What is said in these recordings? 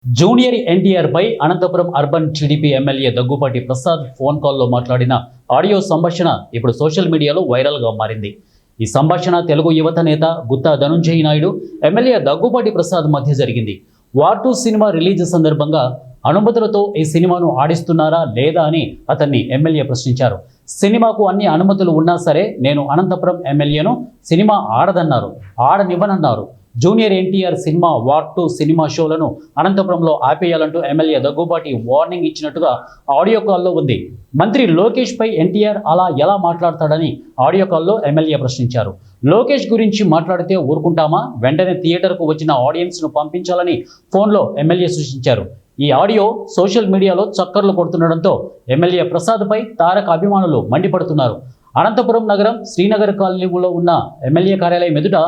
Junior NTR పై Anantapuram urban TDP MLA Daggupati Prasad phone కాల్లో మాట్లాడిన ఆడియో సంభాషణ ఇప్పుడు సోషల్ మీడియాలో వైరల్గా మారింది. ఈ సంభాషణ తెలుగు యువత నేత గుత్తా ధనుంజయ నాయుడు, ఎమ్మెల్యే దగ్గుపాటి ప్రసాద్ మధ్య జరిగింది. వార్ 2 సినిమా రిలీజ్ సందర్భంగా అనుమతులతో ఈ సినిమాను ఆడిస్తున్నారా లేదా అని అతన్ని ఎమ్మెల్యే ప్రశ్నించారు. సినిమాకు అన్ని అనుమతులు ఉన్నా సరే నేను అనంతపురం ఎమ్మెల్యేను సినిమా ఆడదన్నారు, ఆడనివ్వనన్నారు. Junior NTR cinema war 2 cinema షోలను అనంతపురంలో ఆపేయాలంటూ ఎమ్మెల్యే దగ్గుబాటి వార్నింగ్ ఇచ్చినట్టుగా ఆడియో కాల్లో ఉంది. మంత్రి లోకేష్ పై ఎన్టీఆర్ అలా ఎలా మాట్లాడతాడని ఆడియో కాల్లో ఎమ్మెల్యే ప్రశ్నించారు. లోకేష్ గురించి మాట్లాడితే ఊరుకుంటామా? వెంటనే థియేటర్కు వచ్చిన ఆడియన్స్ను పంపించాలని ఫోన్లో ఎమ్మెల్యే సూచించారు. ఈ ఆడియో సోషల్ మీడియాలో చక్కర్లు కొడుతుండడంతో ఎమ్మెల్యే ప్రసాద్పై తారక అభిమానులు మండిపడుతున్నారు. అనంతపురం నగరం శ్రీనగర్ కాలనీలో ఉన్న ఎమ్మెల్యే కార్యాలయం ఎదుట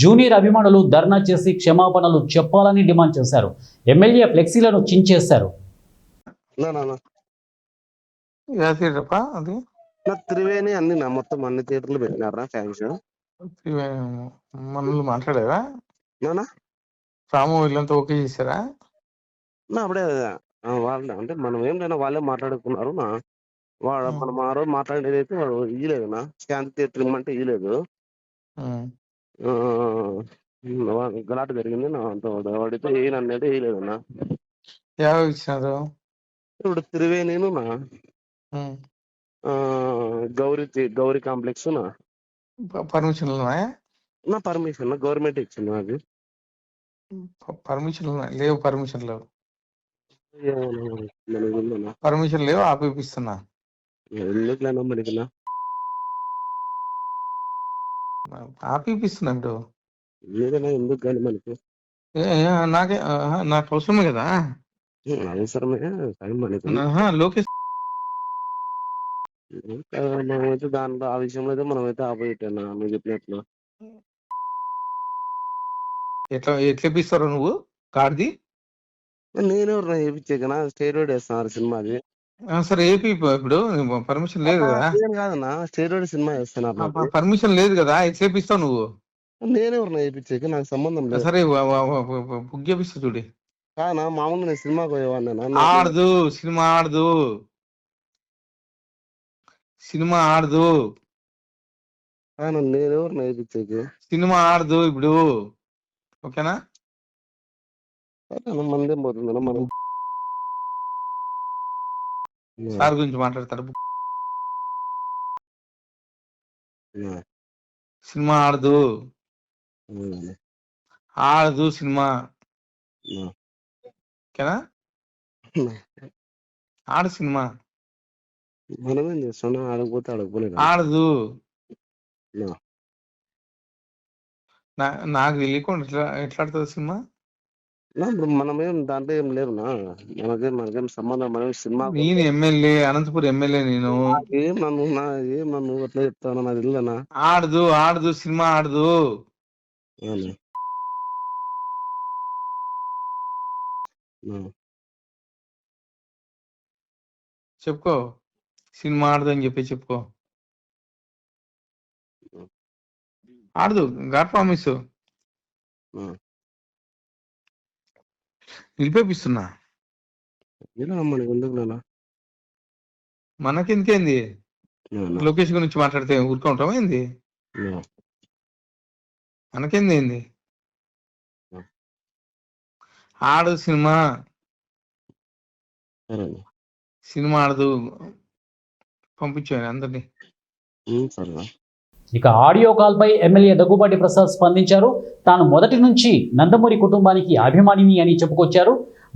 జూనియర్ అభిమానులు ధర్నా చేసి క్షమాపణలు చెప్పాలని డిమాండ్ చేశారు. ఎమ్మెల్యే ఫ్లెక్సీలను చించేశారు. త్రివేణి అన్ని మొత్తం అన్ని థియేటర్లు పెట్టినారా ఫ్యాన్స్? మనల్ని మాట్లాడారా? రాము వీళ్ళంతా ఓకే చేశారా? అప్పుడే వాళ్ళు అంటే మనం ఏం లేనా వాళ్ళే మాట్లాడుకున్నారు. మనం ఆ రోజు మాట్లాడేది అయితే వాడు ఇయ్యలేదు శాంతి థియేటర్ ఇమ్మంటే ఇయ్యలేదు. గలాట జరిగింది వాడితే ఏనన్నది వేయలేదన్నా. ఇచ్చినారు ఇప్పుడు త్రివేణిను గౌరీ కాంప్లెక్స్ పర్మిషన్ నా పర్మిషన్ గవర్నమెంట్ ఇచ్చింది. నాకు పర్మిషన్ లేవు, పర్మిషన్ లేవు, పర్మిషన్ లేవు, ఆపిస్తున్నా. ఎందుకులేనా మనకి ఆపిస్తున్నా ఇప్పుడు లేదన్నా. ఎందుకు కానీ మనకి నాకు అవసరమే కదా. అవసరమే మనకి లోకేష్ మనమైతే దాంట్లో ఆ విషయంలో అయితే మనమైతే ఆపోజిట్ అన్నా నువ్వు చెప్పినట్లు. ఎట్లా ఇప్పిస్తారో నువ్వు కార్ది? నేనెవరు చేయించాకనా స్టేరోడ్ వేస్తున్నారు సినిమాది. సరే ఏపీ ఇప్పుడు పర్మిషన్ లేదు కదా. కాదన్నా స్టేరోడ్ సినిమా వేస్తున్నారు, పర్మిషన్ లేదు కదా. ఎట్లా ఇప్పిస్తావు నువ్వు? నేనెవరు వేయించాక నాకు సంబంధం లేదు. సరే బుక్ చేపిస్తా చూడి. కాదన్నా మామూలు నేను సినిమాకి పోయేవాడినా. ఆడదు సినిమా, ఆడదు సినిమా, ఆడదు. నేనెవరు వేయించాక సినిమా ఆడదు ఇప్పుడు. ఓకేనా? మందేం పోతుందన్నా మనం సార్ గురించి మాట్లాడతాడు. సినిమా ఆడదు, ఆడదు సినిమా. ఓకేనా? ఆడు సినిమా. మనమేం చేస్తున్నా? ఆడకపోతే ఆడకపోలేదు. ఆడదు. నాకు తెలియకుండా ఎట్లా ఆడుతుంది సినిమా? ఇప్పుడు మనమేం దాంట్లో ఏం లేవునా, మనకేం సంబంధం. మనం సినిమా నేను ఎమ్మెల్యే, అనంతపురం ఎమ్మెల్యే. నేను ఏం నన్ను అట్లా చెప్తాను నాకు తెలియదనా. ఆడదు, ఆడదు సినిమా, ఆడదు. చెప్పుకో, సినిమా ఆడదు అని చెప్పి చెప్పుకో. ఆడదు, గాడ్ ప్రామిస్. నిలిపేపిస్తున్నా. మనకెందుకేంది? లోకేష్ గురించి మాట్లాడితే ఊరుకుంటామా ఏంది? మనకేంది ఏంది? ఆడు సినిమా, సినిమా ఆడదు. పంపించాను అందరినీ. ఇక ఆడియో కాల్పై ఎమ్మెల్యే దగ్గుబాటి ప్రసాద్ స్పందించారు. తాను మొదటి నుంచి నందమూరి కుటుంబానికి అభిమానిని అని చెప్పుకొచ్చారు.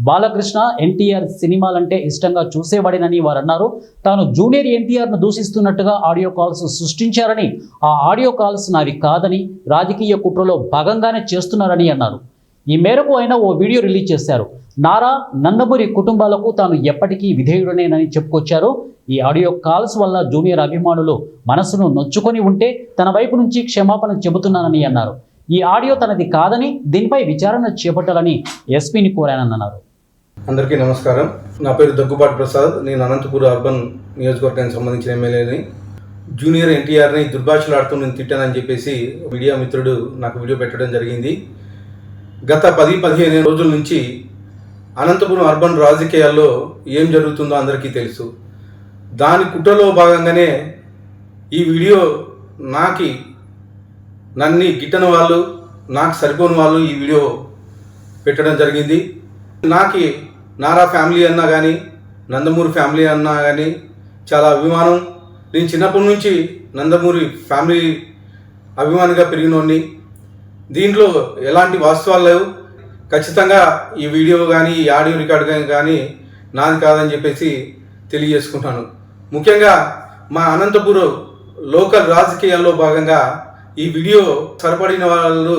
బాలకృష్ణ ఎన్టీఆర్ సినిమాలంటే ఇష్టంగా చూసేవాడినని వారు అన్నారు. తాను జూనియర్ ఎన్టీఆర్ను దూషిస్తున్నట్టుగా ఆడియో కాల్స్ సృష్టించారని, ఆ ఆడియో కాల్స్ నావి కాదని, రాజకీయ కుట్రలో భాగంగానే చేస్తున్నారని అన్నారు. ఈ మేరకు ఆయన ఓ వీడియో రిలీజ్ చేశారు. నారా, నందమూరి కుటుంబాలకు తాను ఎప్పటికీ విధేయుడనేనని చెప్పుకొచ్చారు. ఈ ఆడియో కాల్స్ వల్ల జూనియర్ అభిమానులు మనసును నొచ్చుకొని ఉంటే తన వైపు నుంచి క్షమాపణ చెబుతున్నానని అన్నారు. ఈ ఆడియో తనది కాదని, దీనిపై విచారణ చేపట్టాలని ఎస్పీని కోరానన్నారు. అందరికీ నమస్కారం. నా పేరు దగ్గుబాటి ప్రసాద్. నేను అనంతపురం అర్బన్ నియోజకవర్గానికి సంబంధించిన ఎమ్మెల్యేని. జూనియర్ ఎన్టీఆర్ని దుర్భాషలాడుతూ నేను తిట్టానని చెప్పేసి మీడియా మిత్రుడు నాకు వీడియో పెట్టడం జరిగింది. గత 10-15 రోజుల నుంచి అనంతపురం అర్బన్ రాజకీయాల్లో ఏం జరుగుతుందో అందరికీ తెలుసు. దాని కుట్రలో భాగంగానే ఈ వీడియో నన్ను గిట్టని వాళ్ళు, నాకు సరిపోని వాళ్ళు ఈ వీడియో పెట్టడం జరిగింది. నారా ఫ్యామిలీ అన్నా కానీ, నందమూరి ఫ్యామిలీ అన్నా కానీ చాలా అభిమానం. నేను చిన్నప్పటి నుంచి నందమూరి ఫ్యామిలీ అభిమానిగా పెరిగినోడిని. దీంట్లో ఎలాంటి వాస్తవాలు లేవు. ఖచ్చితంగా ఈ వీడియో కానీ, ఈ ఆడియో రికార్డు కానీ నాది కాదని చెప్పేసి తెలియజేసుకుంటాను. ముఖ్యంగా మా అనంతపురం లోకల్ రాజకీయాల్లో భాగంగా ఈ వీడియో సరిపడిన వాళ్ళు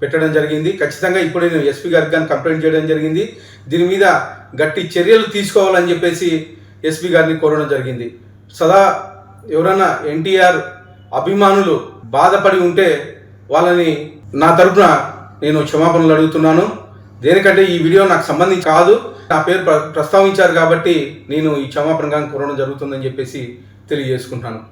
పెట్టడం జరిగింది. ఖచ్చితంగా ఇప్పుడు నేను ఎస్పీ గారికి కానీ కంప్లైంట్ చేయడం జరిగింది. దీని మీద గట్టి చర్యలు తీసుకోవాలని చెప్పేసి ఎస్పీ గారిని కోరడం జరిగింది. సదా ఎవరైనా ఎన్టీఆర్ అభిమానులు బాధపడి ఉంటే వాళ్ళని నా తరపున నేను క్షమాపణలు అడుగుతున్నాను. దేనికంటే ఈ వీడియో నాకు సంబంధించి కాదు, నా పేరు ప్రస్తావించారు కాబట్టి నేను ఈ క్షమాపణ కోరడం జరుగుతుందని చెప్పేసి తెలియజేసుకుంటాను.